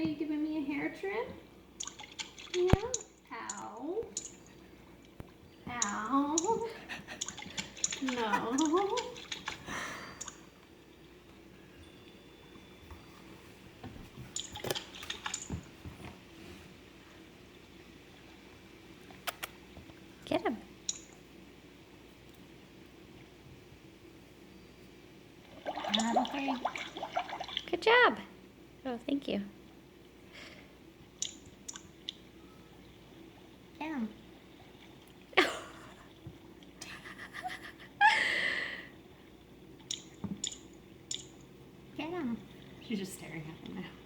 you giving me a hair trim? Yeah. Ow. Ow. No. Get him. Okay. Good job. Oh, thank you. Get him. Get him. She's just staring at him now.